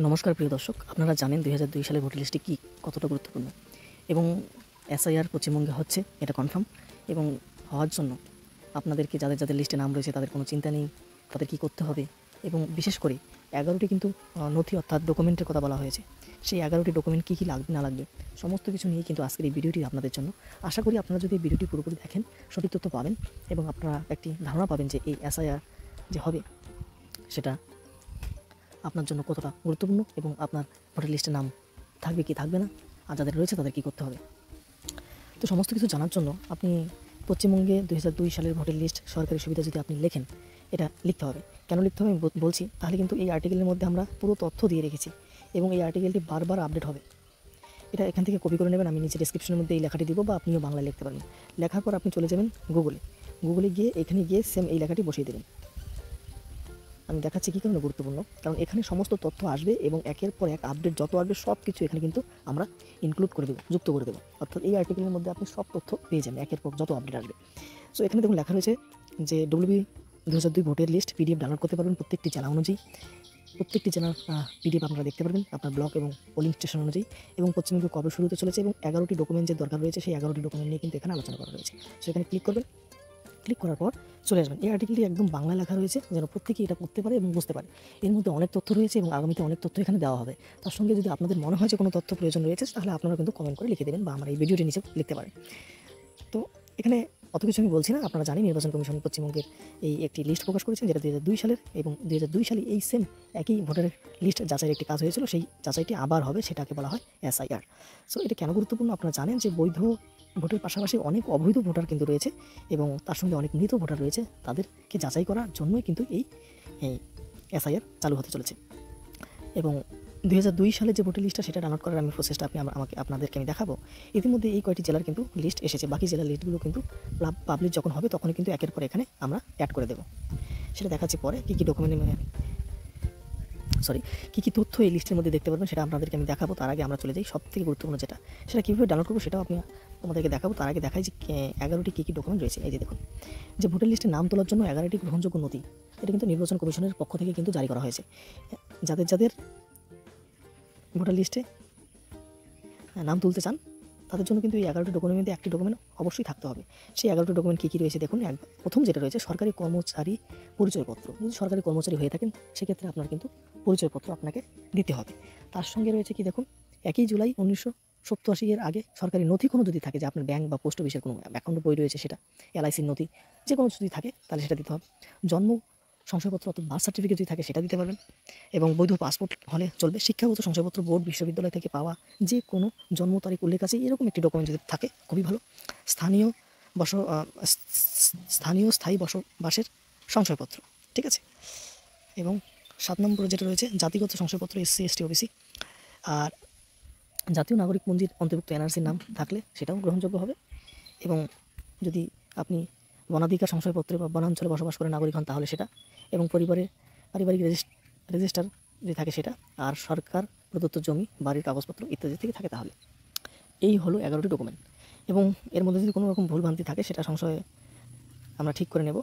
নমস্কার প্রিয় দর্শক, আপনারা জানেন 2002 সালের ভোটার লিস্টটি কী কতটা গুরুত্বপূর্ণ এবং এসআইআর পশ্চিমবঙ্গে হচ্ছে এটা কনফার্ম। এবং হওয়ার জন্য আপনাদেরকে যাদের যাদের লিস্টে নাম রয়েছে তাদের কোনো চিন্তা নেই, তাদের কী করতে হবে। এবং বিশেষ করে 11টি কিন্তু নথি অর্থাৎ ডকুমেন্টের কথা বলা হয়েছে। সেই 11টি ডকুমেন্ট কী কী লাগবে না লাগবে সমস্ত কিছু নিয়ে কিন্তু আজকের এই ভিডিওটি আপনাদের জন্য। আশা করি আপনারা যদি এই ভিডিওটি পুরোপুরি দেখেন সঠিক তথ্য পাবেন এবং আপনারা একটি ধারণা পাবেন যে এই এসআইআর যে হবে সেটা আপনার জন্য কতটা গুরুত্বপূর্ণ এবং আপনার ভোটার লিস্টে নাম থাকবে কি থাকবে না, আর যাদের রয়েছে তাদের কী করতে হবে। তো সমস্ত কিছু জানার জন্য আপনি পশ্চিমবঙ্গে 2002 সালের ভোটার লিস্ট সরকারি সুবিধা যদি আপনি লেখেন, এটা লিখতে হবে। কেন লিখতে হবে আমি বলছি, তাহলে কিন্তু এই আর্টিকেলের মধ্যে আমরা পুরো তথ্য দিয়ে রেখেছি এবং এই আর্টিকেলটি বারবার আপডেট হবে। এটা এখান থেকে কপি করে নেবেন, আমি নিচে ডেসক্রিপশনের মধ্যে এই লেখাটি দিব বা আপনিও বাংলায় লিখতে পারবেন। লেখার পর আপনি চলে যাবেন গুগলে গিয়ে এখানে গিয়ে সেম এই লেখাটি বসিয়ে দেবেন। আমি দেখাচ্ছি কী কারণে গুরুত্বপূর্ণ, কারণ এখানে সমস্ত তথ্য আসবে এবং একের পর এক আপডেট যত আসবে সব কিছু এখানে কিন্তু আমরা ইনক্লুড করে দেবো, যুক্ত করে দেবো। অর্থাৎ এই আর্টিকেলের মধ্যে আপনি সব তথ্য পেয়ে যাবেন একের পর যত আপডেট আসবে। সো এখানে দেখুন লেখা রয়েছে যে WB 2002 ভোটের লিস্ট PDF ডাউনলোড করতে পারবেন প্রত্যেকটি জেলা অনুযায়ী। প্রত্যেকটি জেলার PDF আপনারা দেখতে পারবেন আপনার ব্লক এবং পোলিং স্টেশন অনুযায়ী, এবং পশ্চিমবঙ্গে কবে শুরু হতে চলেছে এবং 11টি ডকুমেন্ট যে দরকার রয়েছে সেই 11টি ডকুমেন্ট নিয়ে কিন্তু এখানে আলোচনা করা রয়েছে। সো এখানে ক্লিক করবেন, ক্লিক করার পর চলে আসবেন। এই আর্টিকেলটি একদম বাংলা লেখা রয়েছে যেন প্রত্যেকেই এটা পড়তে পারে এবং বুঝতে পারে। এর মধ্যে অনেক তথ্য রয়েছে এবং আগামীতে অনেক তথ্য এখানে দেওয়া হবে। তার সঙ্গে যদি আপনাদের মনে হয় যে কোনো তথ্য প্রয়োজন রয়েছে তাহলে আপনারা কিন্তু কমেন্ট করে লিখে দেবেন বা আমার এই ভিডিওটি নিচে লিখতে পারেন। তো এখানে অত কিছু আমি বলছি না, আপনারা জানেন নির্বাচন কমিশন পশ্চিমবঙ্গের এই একটি লিস্ট প্রকাশ করেছেন যেটা 2002 সালের, এবং 2002 সালে এই সেম একই ভোটারের লিস্ট যাচাইয়ের একটি কাজ হয়েছিল, সেই যাচাইটি আবার হবে, সেটাকে বলা হয় এসআইআর। সো এটা কেন গুরুত্বপূর্ণ আপনারা জানেন যে বৈধ ভোটের পাশাপাশি অনেক অবৈধ ভোটার কিন্তু রয়েছে এবং তার সঙ্গে অনেক মৃত ভোটার রয়েছে, তাদেরকে যাচাই করার জন্যই কিন্তু এই এসআইআর চালু হতে চলেছে। এবং 2002 সালে যে ভোটার লিস্টটা সেটা ডাউনলোড করার আমি প্রসেসটা আপনাদেরকে আমি দেখাবো। ইতিমধ্যে এই কয়টি জেলার কিন্তু লিস্ট এসেছে, বাকি জেলার লিস্টগুলো কিন্তু পাবলিক যখন হবে তখনই কিন্তু একের পর এখানে আমরা অ্যাড করে দেবো। সেটা দেখাচ্ছি পরে কী কী কী কী তথ্য এই লিস্টের মধ্যে দেখতে পারবেন সেটা আপনাদেরকে আমি দেখাবো। তার আগে আমরা চলে যাই সবথেকে গুরুত্বপূর্ণ যেটা, সেটা কীভাবে ডাউনলোড করবো সেটাও তোমাদেরকে দেখাবো। তার আগে দেখাই যে 11টি কী কী ডকুমেন্ট রয়েছে। এই যে দেখুন, যে ভোটার লিস্টে নাম তোলার জন্য 11টি গ্রহণযোগ্য নথি, এটা কিন্তু নির্বাচন কমিশনের পক্ষ থেকে কিন্তু জারি করা হয়েছে। যাদের ভোটার লিস্টে নাম তুলতে চান তাদের জন্য কিন্তু এই 11টি ডকুমেন্টের মধ্যে একটি ডকুমেন্ট অবশ্যই থাকতে হবে। সেই 11টি ডকুমেন্ট কী কী রয়েছে দেখুন। প্রথম যেটা রয়েছে সরকারি কর্মচারী পরিচয়পত্র। যদি সরকারি কর্মচারী হয়ে থাকেন সেক্ষেত্রে আপনার কিন্তু পরিচয়পত্র আপনাকে দিতে হবে। তার সঙ্গে রয়েছে কি দেখুন, 1 জুলাই 1987 এর আগে সরকারি নথি কোনো যদি থাকে, যে আপনার ব্যাংক বা পোস্ট অফিসের কোনো অ্যাকাউন্ট বই রয়েছে সেটা, LICর নথি যে কোনো যদি থাকে তাহলে সেটা দিতে হবে। জন্ম শংসাপত্র অর্থাৎ বার্থ সার্টিফিকেট যদি থাকে সেটা দিতে পারবেন, এবং বৈধ পাসপোর্ট হলে চলবে। শিক্ষাগত শংসাপত্র, বোর্ড বিশ্ববিদ্যালয় থেকে পাওয়া যে কোনো জন্ম তারিখ উল্লেখ আছে এরকম একটি ডকুমেন্ট যদি থাকে খুবই ভালো। স্থায়ী বসবাসের শংসাপত্র, ঠিক আছে। এবং 7 নম্বরে যেটা রয়েছে জাতিগত শংসাপত্র, SC ST OBC, আর জাতীয় নাগরিক পঞ্জির অন্তর্ভুক্ত NRCর নাম থাকলে সেটাও গ্রহণযোগ্য হবে। এবং যদি আপনি বনাধিকার শংসাপত্রে বা বনাঞ্চলে বসবাস করে নাগরিক হন তাহলে সেটা, এবং পারিবারিক রেজিস্টার যদি থাকে সেটা, আর সরকার প্রদত্ত জমি, বাড়ির কাগজপত্র ইত্যাদি থেকে থাকে তাহলে। এই হলো 11টি ডকুমেন্ট। এবং এর মধ্যে যদি কোনো রকম ভুলভ্রান্তি থাকে সেটা সংশয়ে আমরা ঠিক করে নেব।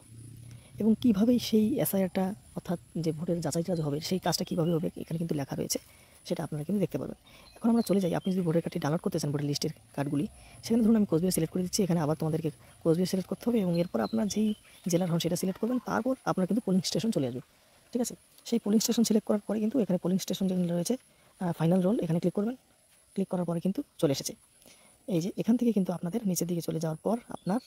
এবং কীভাবে সেই এসআইআরটা অর্থাৎ যে ভোটের যাচাইটা হবে সেই কাজটা কীভাবে হবে এখানে কিন্তু লেখা রয়েছে, সেটা আপনারা কিন্তু দেখতে পাবেন। এখন আমরা চলে যাই, আপনি যদি ভোটার কার্ডটি ডাউনলোড করতে চান ভোটার লিস্টের কার্ডগুলি, সেখানে ধরুন আমি কোচবিহার সিলেক্ট করে দিচ্ছি। এখানে আবার তোমাদেরকে কোচবিহার সিলেক্ট করতে হবে এবং এরপর আপনার যেই জেলার হন সেটা সিলেক্ট করবেন। তারপর আপনার কিন্তু পোলিং স্টেশন চলে আসবে, ঠিক আছে। সেই পোলিং স্টেশন সিলেক্ট করার পরে কিন্তু এখানে পোলিং স্টেশন যেগুলো রয়েছে ফাইনাল রোল, এখানে ক্লিক করবেন। ক্লিক করার পরে কিন্তু চলে এসেছে। এই যে এখান থেকে কিন্তু আপনাদের নিচের দিকে চলে যাওয়ার পর আপনার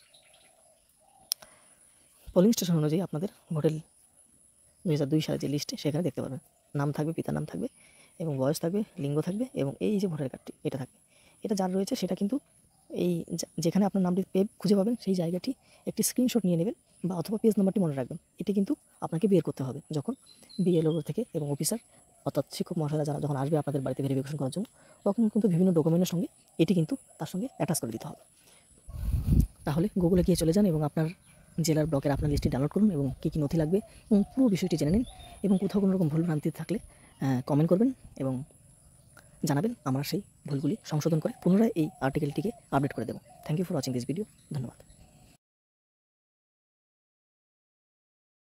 পোলিং স্টেশন অনুযায়ী আপনাদের ভোটের 2002 সালে যে লিস্টে সেখানে দেখতে পাবেন। নাম থাকবে, পিতার নাম থাকবে এবং বয়স থাকবে, লিঙ্গ থাকবে, এবং এই যে ভোটার কার্ডটি এটা থাকবে। এটা যার রয়েছে সেটা কিন্তু এই যেখানে আপনার নামটি খুঁজে পাবেন সেই জায়গাটি একটি স্ক্রিনশট নিয়ে নেবেন বা অথবা পেজ নাম্বারটি মনে রাখবেন। এটি কিন্তু আপনাকে বের করতে হবে যখন BLO থেকে এবং অফিসার অর্থাৎ শিক্ষক মহাশয়রা যারা যখন আসবে আপনাদের বাড়িতে ভেরিফিকেশন করার জন্য, তখন কিন্তু বিভিন্ন ডকুমেন্টের সঙ্গে এটি কিন্তু তার সঙ্গে অ্যাটাচ করে দিতে হবে। তাহলে গুগলে গিয়ে চলে যান এবং আপনার জেলার ব্লকের আপনার লিস্টটি ডাউনলোড করুন এবং কী কী নথি লাগবে এবং পুরো বিষয়টি জেনে নিন। এবং কোথাও কোনো রকম ভুলভ্রান্তি থাকলে কমেন্ট করবেন এবং জানাবেন, আমরা সেই ভুলগুলি সংশোধন করে পুনরায় এই আর্টিকেলটিকে আপডেট করে দেবো। Thank you for watching this video. ধন্যবাদ।